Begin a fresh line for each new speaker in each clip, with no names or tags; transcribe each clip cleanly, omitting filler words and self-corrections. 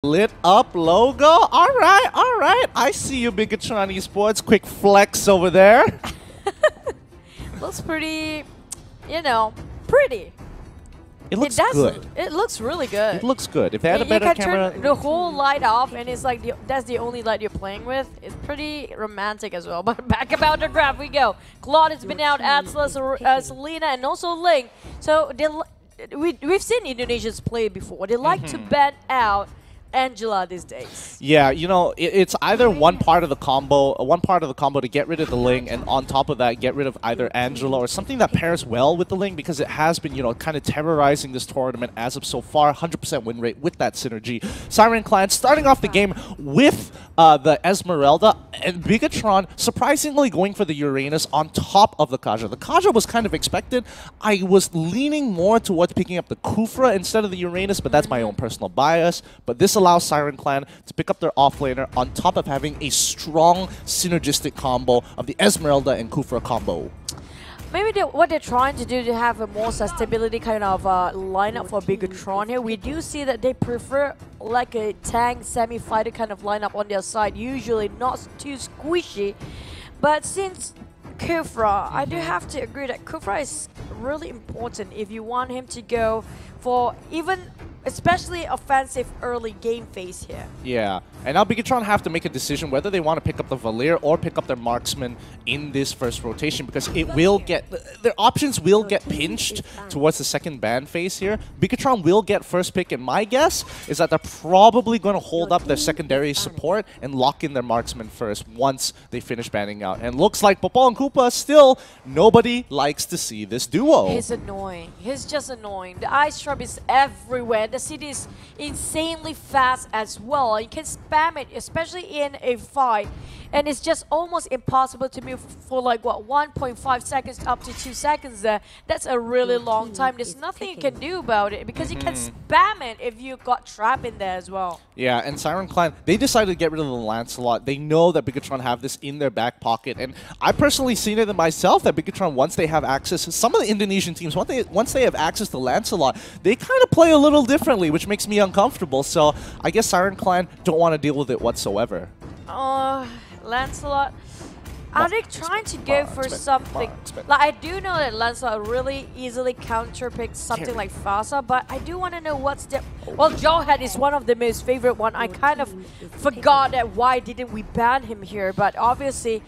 Lit up logo. All right. I see you, Bigatron Esports. Quick flex over there.
Looks pretty, pretty.
It looks good.
It looks really good.
It looks good. If they had a
You
better
can
camera,
turn the whole light off, and it's like that's the only light you're playing with. It's pretty romantic as well. But back about the draft we go. Claude has been out, Atlas, Selena, and also Ling. So we've seen Indonesians play before. They like to ban out Angela these days.
yeah, it's either one part of the combo to get rid of the Ling, and on top of that, get rid of either Angela or something that pairs well with the Ling, because it has been, kind of terrorizing this tournament as of so far. 100% win rate with that synergy. Siren Clan starting off the game with the Esmeralda, and Bigatron surprisingly going for the Uranus on top of the Kaja. The Kaja was kind of expected. I was leaning more towards picking up the Kufra instead of the Uranus, but that's my own personal bias. But this allows Siren Clan to pick up their offlaner on top of having a strong synergistic combo of the Esmeralda and Kufra combo.
Maybe what they're trying to do to have a more stability kind of lineup for Bigatron here. We do see that they prefer like a tank semi-fighter kind of lineup on their side, usually not too squishy. But since Kufra, I do have to agree that Kufra is really important if you want him to go for especially offensive early game phase here.
Yeah, and now Bigatron have to make a decision whether they want to pick up the Valier or pick up their marksman in this first rotation, because it will their options will get pinched towards the second ban phase here. Bigatron will get first pick, and my guess is that they're probably going to hold up their secondary support and lock in their marksman first once they finish banning out. And looks like Popol and Koopa still, nobody likes to see this duo.
He's annoying. He's just annoying. The ice trap is everywhere. The city is insanely fast as well. You can spam it, especially in a fight, and it's just almost impossible to move for like what 1.5 seconds up to 2 seconds there. That's a really long time. There's nothing you can do about it because you can spam it if you got trapped in there as well.
Yeah, and Siren Clan, they decided to get rid of the Lancelot. They know that Bigatron have this in their back pocket, and I personally seen it in myself that Bigatron, once they have access, some of the Indonesian teams, once they have access to Lancelot, they kind of play a little differently, which makes me uncomfortable. So I guess Siren Clan don't want to deal with it whatsoever.
Lancelot, are they trying to go for something? Like, I do know that Lancelot really easily counterpicks something like Fasa, but I do want to know what's the... Well, Jawhead is one of the most favorite one. I kind of forgot that why didn't we ban him here, but obviously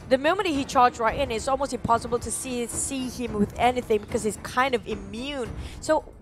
the moment he charged right in, it's almost impossible to see him with anything because he's kind of immune. So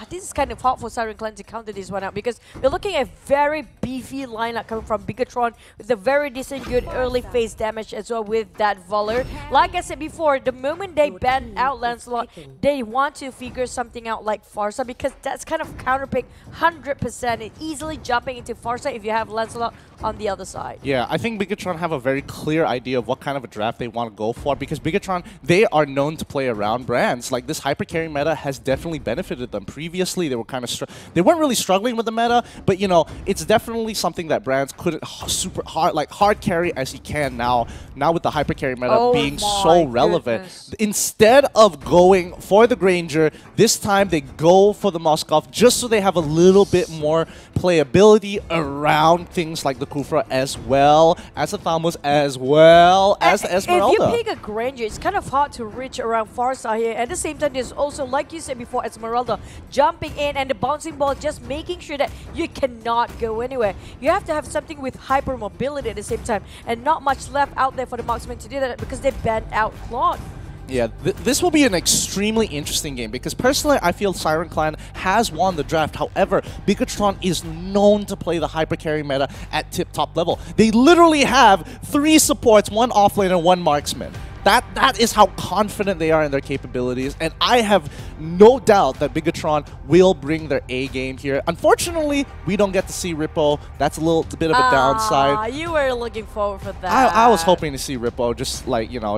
this is kind of hard for Siren Clan to counter this one out, because we're looking at very beefy lineup coming from Bigatron with a very decent good early phase damage as well with that Valor. Like I said before, the moment they ban out Lancelot, they want to figure something out like Farsa, because that's kind of counterpick 100%. It's easily jumping into Farsa if you have Lancelot on the other side.
Yeah, I think Bigatron have a very clear idea of what kind of a draft they want to go for, because Bigatron, they are known to play around brands. Like, this hyper carry meta has definitely benefited them. Previously, they were kind of they weren't really struggling with the meta, but it's definitely something that brands couldn't hard carry as you can now. Now with the hyper carry meta being so relevant, instead of going for the Granger, this time they go for the Moskov just so they have a little bit more playability around things like the Kufra, as well as the Thamus, as well as the Esmeralda.
If you pick a Granger, it's kind of hard to reach around Farsa here. At the same time, there's also, like you said before, Esmeralda jumping in and the bouncing ball, just making sure that you cannot go anywhere. You have to have something with hyper mobility at the same time, and not much left out there for the marksman to do that because they banned out Claude.
Yeah, this will be an extremely interesting game, because personally I feel Siren Clan has won the draft. However, Bigatron is known to play the hyper carry meta at tip-top level. They literally have 3 supports, 1 offlaner, 1 marksman. That is how confident they are in their capabilities, and I have no doubt that Bigatron will bring their A game here. Unfortunately, we don't get to see Rippo. That's a bit of a downside.
You were looking forward for that.
I was hoping to see Rippo just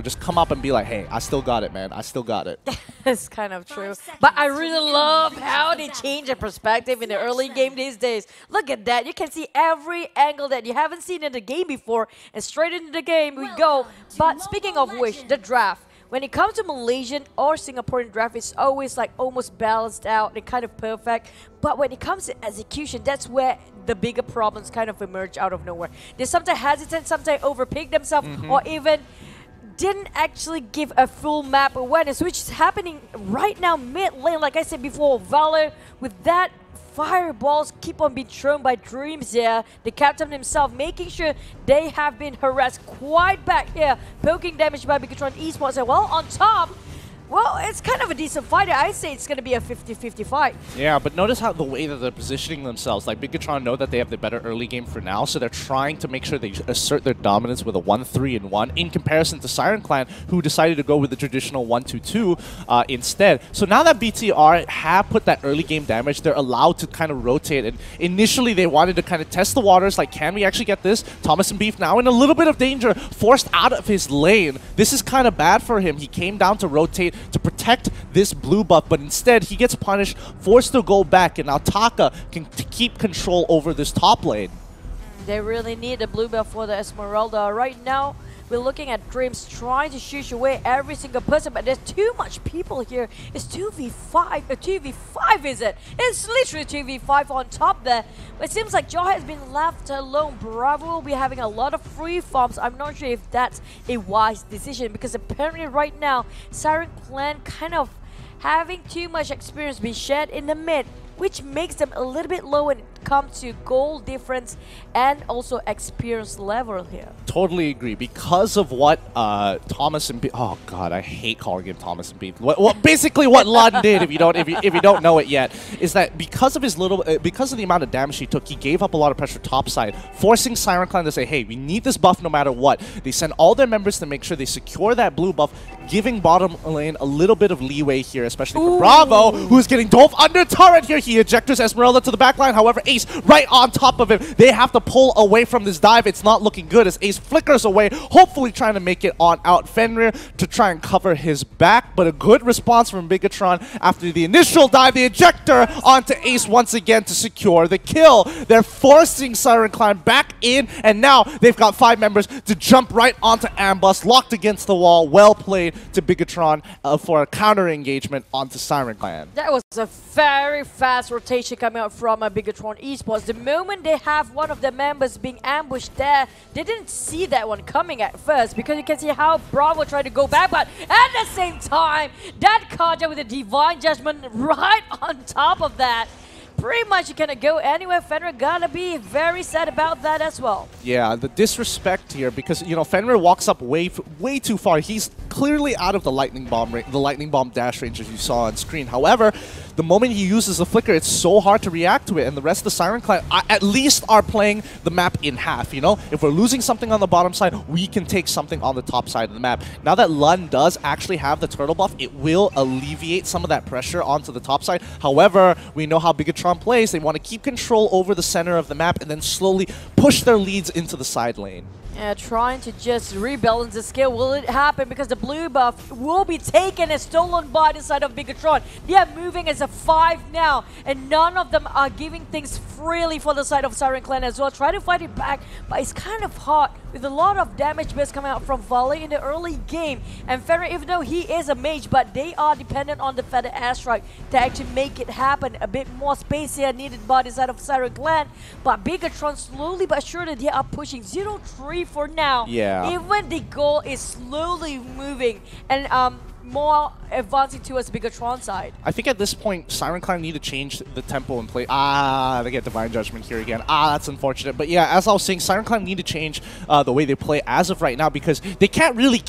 just come up and be like, hey, I still got it, man. I still got it.
That's kind of true. But I really love how they change their perspective in the early game these days. Look at that. You can see every angle that you haven't seen in the game before, and straight into the game we go. But speaking of which, the draft. when it comes to Malaysian or Singaporean draft, it's always like almost balanced out and kind of perfect. But when it comes to execution, that's where the bigger problems kind of emerge out of nowhere. They sometimes hesitant, sometimes overpick themselves, or even didn't actually give a full map awareness, which is happening right now mid lane. Like I said before, Valor with that fireballs keep on being thrown by Dreams here. The captain himself making sure they have been harassed quite back here, poking damage by Bigatron Esports. And well, on top, well, it's kind of a decent fighter. I say it's going to be a 50-50 fight.
Yeah, but notice how the way that they're positioning themselves. Like, Bigatron know that they have the better early game for now, so they're trying to make sure they assert their dominance with a 1-3-1 in comparison to Siren Clan, who decided to go with the traditional 1-2-2 instead. So now that BTR have put that early game damage, they're allowed to kind of rotate. And initially, they wanted to kind of test the waters, like, can we actually get this? Thomas and Beef now in a little bit of danger, forced out of his lane. This is kind of bad for him. He came down to rotate to protect this blue buff, but instead he gets punished, forced to go back, and now Taka can keep control over this top lane.
They really need the blue buff for the Esmeralda. Right now, we're looking at Dreams trying to shush away every single person, but there's too much people here. It's 2v5, 2v5 is it? It's literally 2v5 on top there. But it seems like Joe has been left alone. Bravo will be having a lot of free farms. I'm not sure if that's a wise decision, because apparently right now, Siren Clan kind of having too much experience being shared in the mid, which makes them a little bit low when it comes to goal difference and also experience level here.
Totally agree. Because of what Thomas and Beef, oh god, I hate calling him Thomas and Beef. Basically what Lund did, if you don't know it yet, is that because of his because of the amount of damage he took, he gave up a lot of pressure topside, forcing Siren Clan to say, hey, we need this buff no matter what. They send all their members to make sure they secure that blue buff, giving bottom lane a little bit of leeway here, especially for Bravo, who's getting dove under turret here. He ejectors Esmeralda to the backline. However, Ace right on top of him. They have to pull away from this dive. It's not looking good as Ace flickers away, hopefully trying to make it on out. Fenrir to try and cover his back, but a good response from Bigatron after the initial dive. The ejector onto Ace once again to secure the kill. They're forcing Siren Clan back in, and now they've got 5 members to jump right onto Ambush, locked against the wall. Well played to Bigatron for a counter engagement onto Siren Clan.
That was a very fast rotation coming out from Bigatron Esports. The moment they have one of the members being ambushed there, they didn't see that one coming at first, because you can see how Bravo tried to go back, but at the same time, that Kaja with a Divine Judgment right on top of that. Pretty much you cannot go anywhere. Fenrir gotta be very sad about that as well.
Yeah, the disrespect here, because you know Fenrir walks up way too far. He's clearly out of the lightning bomb dash range as you saw on screen. However, the moment he uses the flicker, it's so hard to react to it, and the rest of the Siren Clan at least are playing the map in half. You know, if we're losing something on the bottom side, we can take something on the top side of the map. Now that Lund does actually have the turtle buff, it will alleviate some of that pressure onto the top side. However, we know how Bigatron plays. They want to keep control over the center of the map and then slowly push their leads into the side lane.
Yeah, trying to just rebalance the scale. Will it happen? Because the blue buff will be taken and stolen by the side of Bigatron. They are moving as a 5 now, and none of them are giving things freely for the side of Siren Clan as well. Try to fight it back, but it's kind of hard with a lot of damage base coming out from Volley in the early game. And Fenrir, even though he is a mage, but they are dependent on the Feather Airstrike to actually make it happen. A bit more space here needed by the side of Siren Clan, but Bigatron slowly but surely they are pushing 0-3 for now.
Yeah.
Even the goal is slowly moving and more advancing towards Bigatron side.
I think at this point, Siren Clan need to change the tempo and play. They get Divine Judgment here again. That's unfortunate. But yeah, as I was saying, Siren Clan need to change the way they play as of right now, because they can't really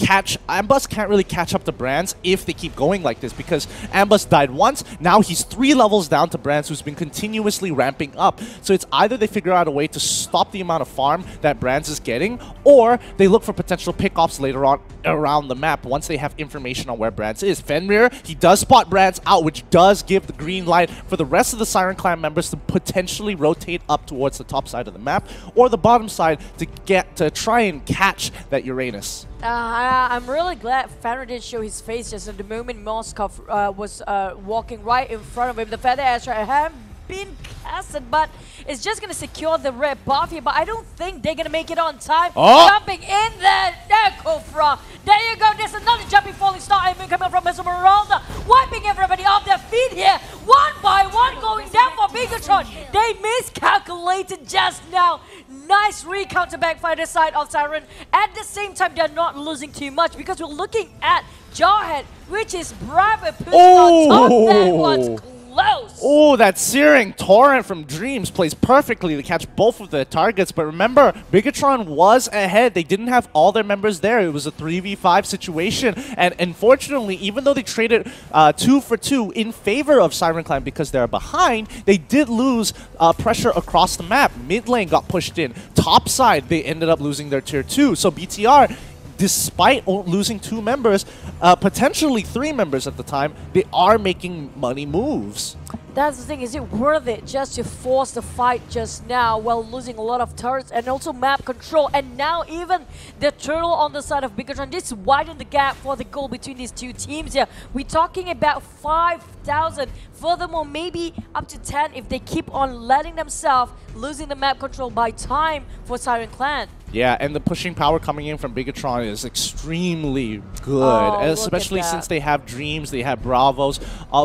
Ambush can't really catch up to Brands if they keep going like this, because Ambush died once. Now he's 3 levels down to Brands, who's been continuously ramping up. So it's either they figure out a way to stop the amount of farm that Brands is getting, or they look for potential pickoffs later on around the map once they have information on where Brands is. Fenrir, he does spot Brands out, which does give the green light for the rest of the Siren Clan members to potentially rotate up towards the top side of the map or the bottom side to try and catch that Uranus.
I'm really glad Fenrir didn't show his face just at the moment Moskov was walking right in front of him. The Feather Airstrike had been casted, but it's just going to secure the red buff here. But I don't think they're going to make it on time. Jumping in there, Kofra. There you go. There's another jumping falling star even coming from Esmeralda, wiping everybody off their feet here. One by one going down for Bigatron. They miscalculated just now. Nice recounter back by the side of Siren. At the same time, they're not losing too much because we're looking at Jawhead, which is Bravo pushing on top. That was close.
Oh, that Searing Torrent from Dreams plays perfectly to catch both of the targets. But remember, Bigatron was ahead. They didn't have all their members there. It was a 3v5 situation. And unfortunately, even though they traded 2 for 2 in favor of Siren Clan because they're behind, they did lose pressure across the map. Mid lane got pushed in. Top side, they ended up losing their tier 2. So BTR, despite losing 2 members, potentially 3 members at the time, they are making money moves.
That's the thing, is it worth it just to force the fight just now while losing a lot of turrets and also map control? And now even the turtle on the side of Bigatron, this widened the gap for the goal between these two teams here. We're talking about 5,000. Furthermore, maybe up to 10 if they keep on letting themselves losing the map control by time for Siren Clan.
Yeah, and the pushing power coming in from Bigatron is extremely good, especially since they have Dreams, they have Bravos,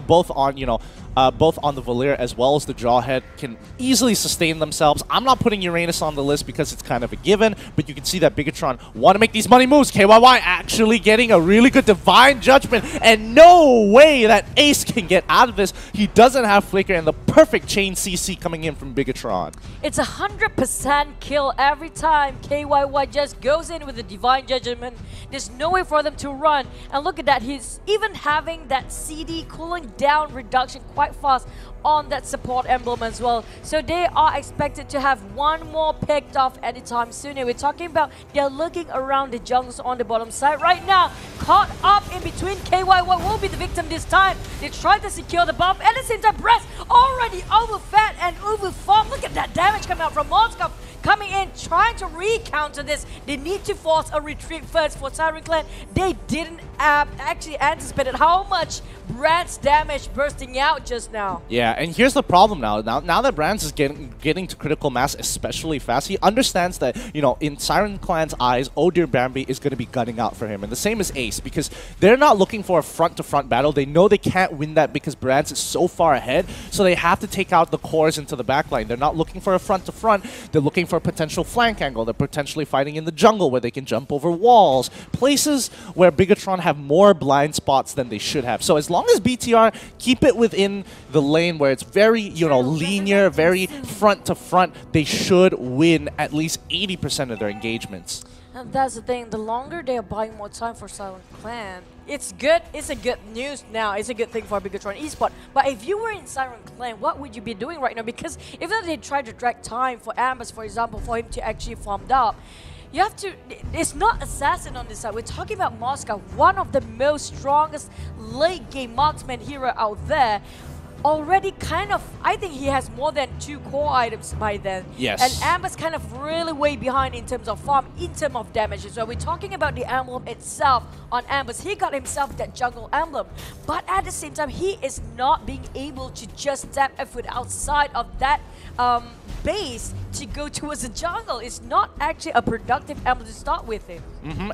both on, both on the Valier as well as the Jawhead can easily sustain themselves. I'm not putting Uranus on the list because it's kind of a given, but you can see that Bigatron want to make these money moves. KYY actually getting a really good Divine Judgment, and no way that Ace can get out of this. He doesn't have Flicker, and the perfect chain CC coming in from Bigatron.
It's 100% kill every time KYY just goes in with a Divine Judgment. There's no way for them to run. And look at that, he's even having that CD cooling down reduction quite fast on that support emblem as well. So they are expected to have one more picked off anytime soon. We're talking about they're looking around the jungles on the bottom side right now. Caught up in between, KYY will be the victim this time. They tried to secure the buff. At the same time, Breast already overfed and overformed. Look at that damage coming out from Moskov. Coming in, trying to recounter this. They need to force a retreat first for Siren Clan. They didn't actually anticipate how much Brand's damage bursting out just now.
Yeah, and here's the problem now. Now that Brands is getting to critical mass especially fast, he understands that, in Siren Clan's eyes, Oh Dear Bambi is going to be gunning out for him. And the same as Ace, because they're not looking for a front-to-front battle. They know they can't win that because Brands is so far ahead, so they have to take out the cores into the backline. They're not looking for a front-to-front. They're looking for a potential flank angle. They're potentially fighting in the jungle where they can jump over walls. Places where Bigatron have more blind spots than they should have. So as long as BTR keep it within the lane where it's very, linear, very front to front, they should win at least 80% of their engagements.
And that's the thing, the longer they are buying more time for Siren Clan, it's good, it's a good news now, it's a good thing for Bigatron Esports. But if you were in Siren Clan, what would you be doing right now? Because even though they try to drag time for Ambers, for example, for him to actually farmed up, you have to, it's not Assassin on this side. We're talking about Moskov, one of the most strongest late game marksman hero out there. Already kind of, I think he has more than 2 core items by then.
Yes.
And Amber's kind of really way behind in terms of farm, in terms of damage. So we're talking about the emblem itself on Amber's. He got himself that jungle emblem. But at the same time, he is not being able to just step a foot outside of that base to go towards the jungle. It's not actually a productive emblem to start with him.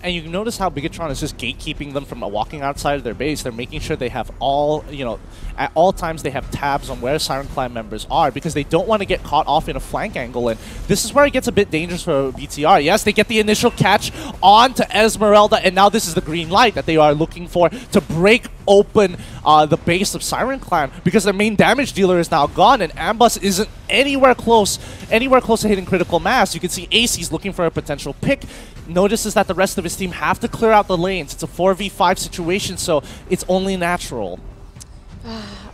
And you can notice how Bigatron is just gatekeeping them from walking outside of their base. They're making sure they have all, at all times they have tabs on where Siren Clan members are because they don't want to get caught off in a flank angle. And this is where it gets a bit dangerous for BTR. Yes, they get the initial catch onto Esmeralda, and now this is the green light that they are looking for to break open the base of Siren Clan because their main damage dealer is now gone, and Ambus isn't anywhere close to hitting critical mass. You can see AC's looking for a potential pick. Notices that the rest of his team have to clear out the lanes. It's a 4v5 situation, so it's only natural.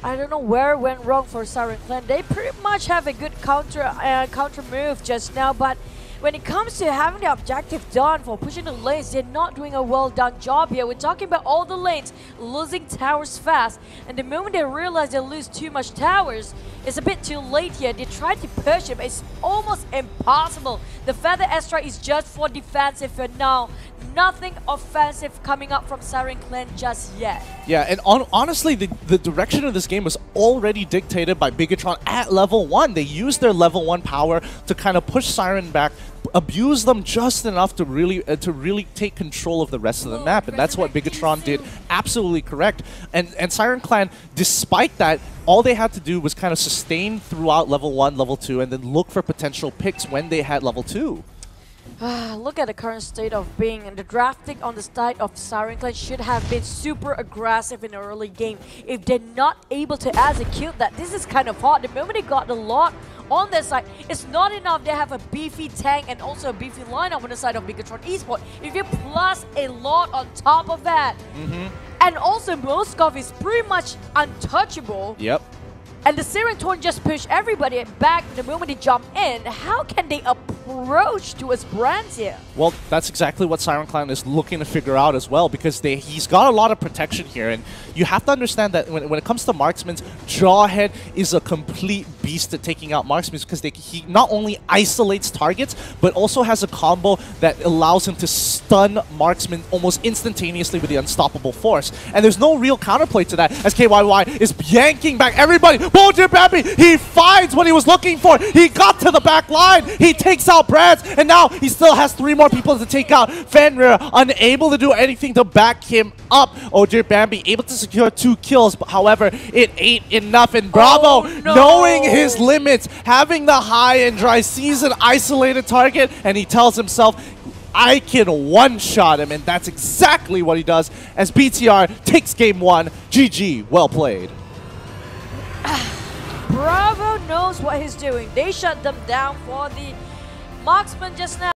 I don't know where it went wrong for Siren Clan. They pretty much have a good counter move just now, but when it comes to having the objective done for pushing the lanes, they're not doing a well done job here. We're talking about all the lanes losing towers fast, and the moment they realize they lose too much towers, it's a bit too late here. They try to push it, but it's almost impossible. The Feather Airstrike is just for defensive for now. Nothing offensive coming up from Siren Clan just yet.
Yeah, and honestly, the direction of this game was already dictated by Bigetron at level 1. They used their level 1 power to kind of push Siren back, abuse them just enough to really take control of the rest of the map, and that's what Bigetron did absolutely correct. And Siren Clan, despite that, all they had to do was kind of sustain throughout level 1, level 2, and then look for potential picks when they had level 2.
Look at the current state of being, and the drafting on the side of Siren Clan should have been super aggressive in the early game. If they're not able to execute that, this is kind of hard. The moment they got the lot on their side, it's not enough. They have a beefy tank and also a beefy lineup on the side of Bigetron Esports. If you plus a lot on top of that, and also Moskov is pretty much untouchable.
Yep.
And the Siren Torn just push everybody back the moment they jump in. How can they approach towards Brands here?
Well, that's exactly what Siren Clan is looking to figure out as well, because he's got a lot of protection here, and you have to understand that when it comes to marksmen, Jawhead is a complete beast at taking out marksmen, because he not only isolates targets, but also has a combo that allows him to stun marksmen almost instantaneously with the Unstoppable Force. And there's no real counterplay to that, as KYY is yanking back everybody. Bullshit Bappy, he finds what he was looking for. He got to the back line. He takes out Brands, and now he still has 3 more people to take out. Fenrir unable to do anything to back him up. Dear Bambi able to secure 2 kills, but however, it ain't enough. And Bravo, knowing his limits, having the high and dry, sees an isolated target, and he tells himself, I can one-shot him, and that's exactly what he does as BTR takes game 1. GG, well played.
Bravo knows what he's doing. They shut them down for the marksman just now.